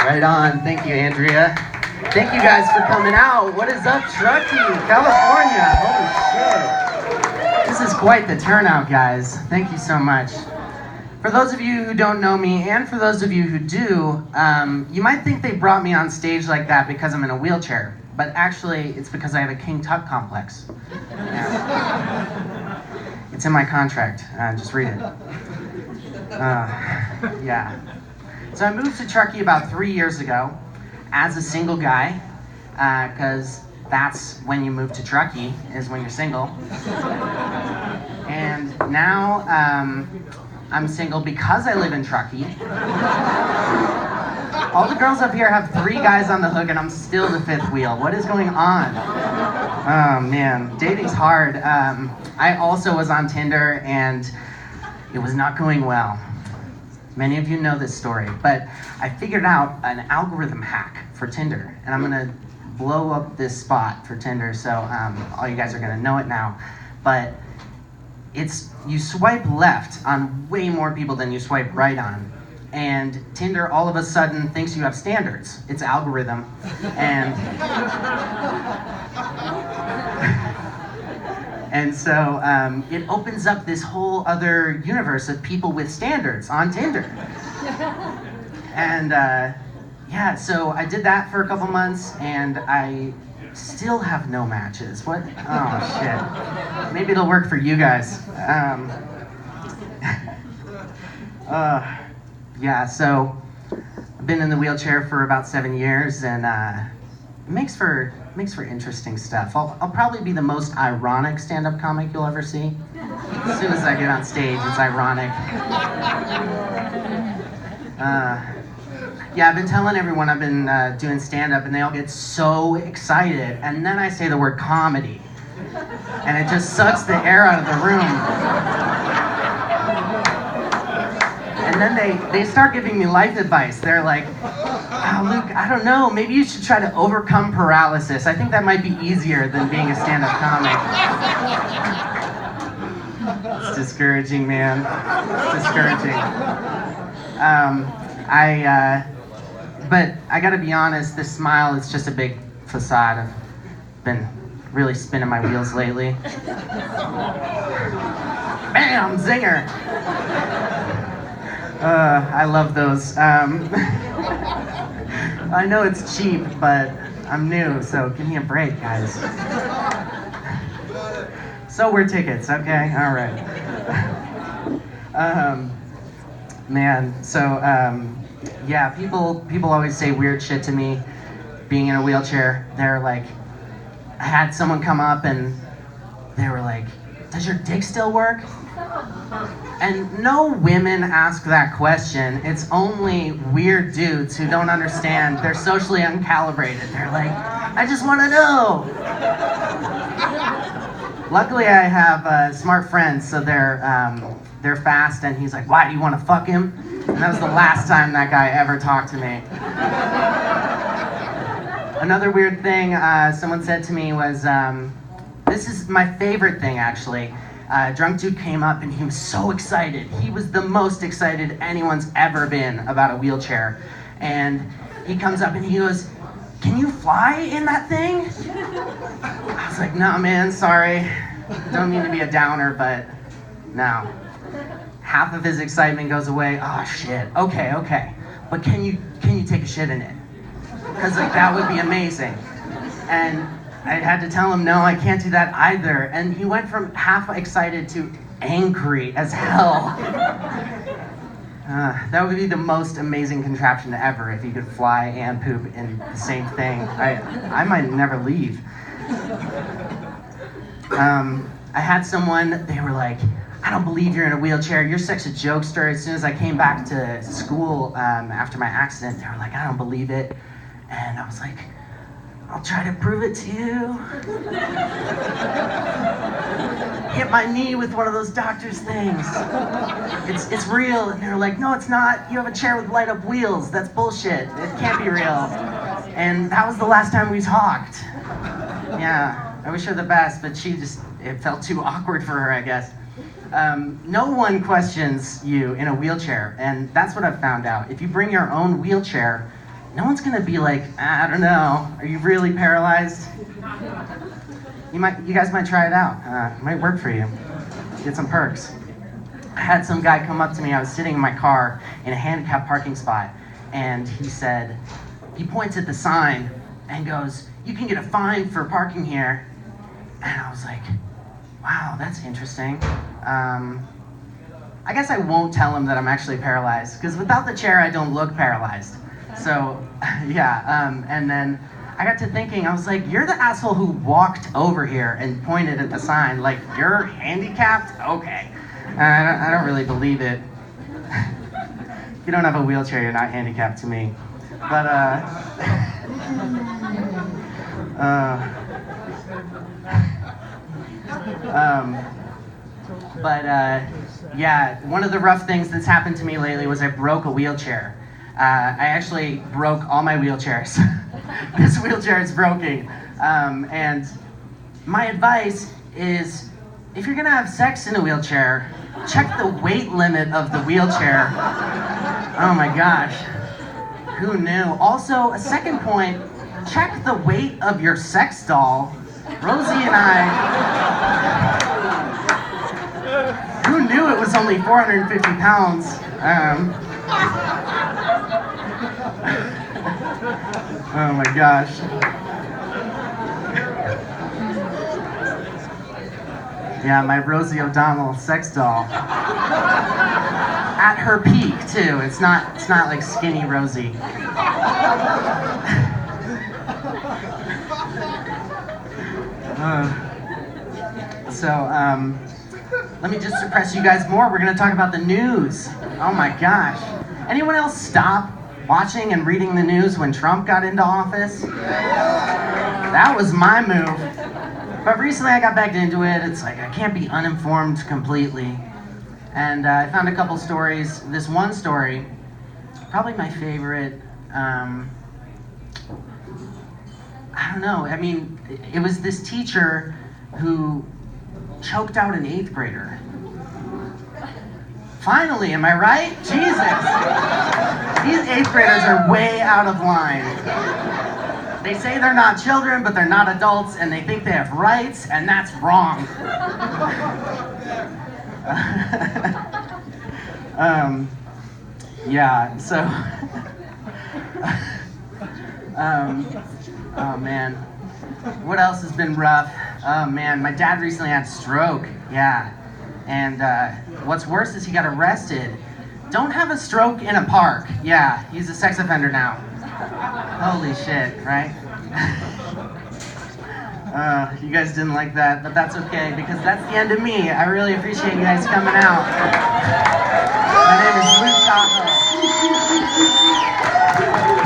Right on. Thank you, Andrea. Thank you guys for coming out. What is up, Truckee, California? Holy shit. This is quite the turnout, guys. Thank you so much. For those of you who don't know me, and for those of you who do, you might think they brought me on stage like that because I'm in a wheelchair. But actually, it's because I have a King Tut complex. Yeah. It's in my contract. Just read it. Yeah. So I moved to Truckee about 3 years ago as a single guy, because that's when you move to Truckee, is when you're single. And now I'm single because I live in Truckee. All the girls up here have 3 guys on the hook and I'm still the 5th wheel. What is going on? Oh man, dating's hard. I also was on Tinder and it was not going well. Many of you know this story, but I figured out an algorithm hack for Tinder, and I'm gonna blow up this spot for Tinder, so all you guys are gonna know it now. But it's, you swipe left on way more people than you swipe right on, and Tinder all of a sudden thinks you have standards. It's algorithm, and and so it opens up this whole other universe of people with standards on Tinder. And yeah, so I did that for a couple months and I still have no matches. What? Oh shit. Maybe it'll work for you guys. Yeah, so I've been in the wheelchair for about 7 years and it makes for interesting stuff. I'll probably be the most ironic stand-up comic you'll ever see. As soon as I get on stage, it's ironic. Yeah, I've been telling everyone I've been doing stand-up, and they all get so excited, and then I say the word comedy, and it just sucks the air out of the room. And then they start giving me life advice. They're like, "Oh, Luke, I don't know, maybe you should try to overcome paralysis. I think that might be easier than being a stand-up comic." It's discouraging, man. It's discouraging. But I gotta be honest, this smile is just a big facade. I've been really spinning my wheels lately. Bam, zinger. I love those. I know it's cheap, but I'm new, so give me a break, guys. So we're tickets, okay? All right. Man, so yeah, people always say weird shit to me being in a wheelchair. They're like, I had someone come up and they were like, "Does your dick still work?" And no women ask that question. It's only weird dudes who don't understand. They're socially uncalibrated. They're like, "I just want to know." Luckily, I have smart friends, so they're fast. And he's like, "Why, do you want to fuck him?" And that was the last time that guy ever talked to me. Another weird thing someone said to me was, this is my favorite thing actually. A drunk dude came up and he was so excited. He was the most excited anyone's ever been about a wheelchair. And he comes up and he goes, "Can you fly in that thing?" I was like, "No, man, sorry. Don't mean to be a downer, but no." Half of his excitement goes away. Oh shit, okay. But can you take a shit in it? Because like that would be amazing. And I had to tell him, no, I can't do that either. And he went from half excited to angry as hell. That would be the most amazing contraption ever if you could fly and poop in the same thing. I might never leave. I had someone, they were like, "I don't believe you're in a wheelchair. You're such a jokester." As soon as I came back to school after my accident, they were like, "I don't believe it." And I was like, "I'll try to prove it to you." Hit my knee with one of those doctor's things. It's real. And they're like, "No, it's not. You have a chair with light up wheels. That's bullshit. It can't be real." And that was the last time we talked. Yeah, I wish her the best, but it felt too awkward for her, I guess. No one questions you in a wheelchair, and that's what I've found out. If you bring your own wheelchair, no one's gonna be like, I don't know, are you really paralyzed? You guys might try it out. It might work for you. Get some perks. I had some guy come up to me. I was sitting in my car in a handicapped parking spot, and he points at the sign and goes, "You can get a fine for parking here." And I was like, wow, that's interesting. I guess I won't tell him that I'm actually paralyzed, because without the chair, I don't look paralyzed. So, yeah, and then I got to thinking, I was like, you're the asshole who walked over here and pointed at the sign, like, you're handicapped? Okay. I don't really believe it. If you don't have a wheelchair, you're not handicapped to me. But, yeah, one of the rough things that's happened to me lately was I broke a wheelchair. I actually broke all my wheelchairs. This wheelchair is broken. And my advice is, if you're gonna have sex in a wheelchair, check the weight limit of the wheelchair. Oh my gosh, who knew? Also, a second point, check the weight of your sex doll. Rosie and I, who knew it was only 450 pounds? Oh my gosh. Yeah, my Rosie O'Donnell sex doll. At her peak too. It's not like skinny Rosie. Let me just suppress you guys more. We're gonna talk about the news. Oh my gosh. Anyone else stop watching and reading the news when Trump got into office? That was my move. But recently I got back into it. It's like I can't be uninformed completely. And I found a couple stories. This one story, probably my favorite, I don't know. I mean, it was this teacher who choked out an 8th grader. Finally, am I right? Jesus! These 8th graders are way out of line. They say they're not children, but they're not adults, and they think they have rights, and that's wrong. Yeah, so... oh man, what else has been rough? Oh man, my dad recently had a stroke, yeah. And what's worse is he got arrested. Don't have a stroke in a park. Yeah, he's a sex offender now. Holy shit, right? You guys didn't like that, but that's okay, because that's the end of me. I really appreciate you guys coming out. My name is Tahoe.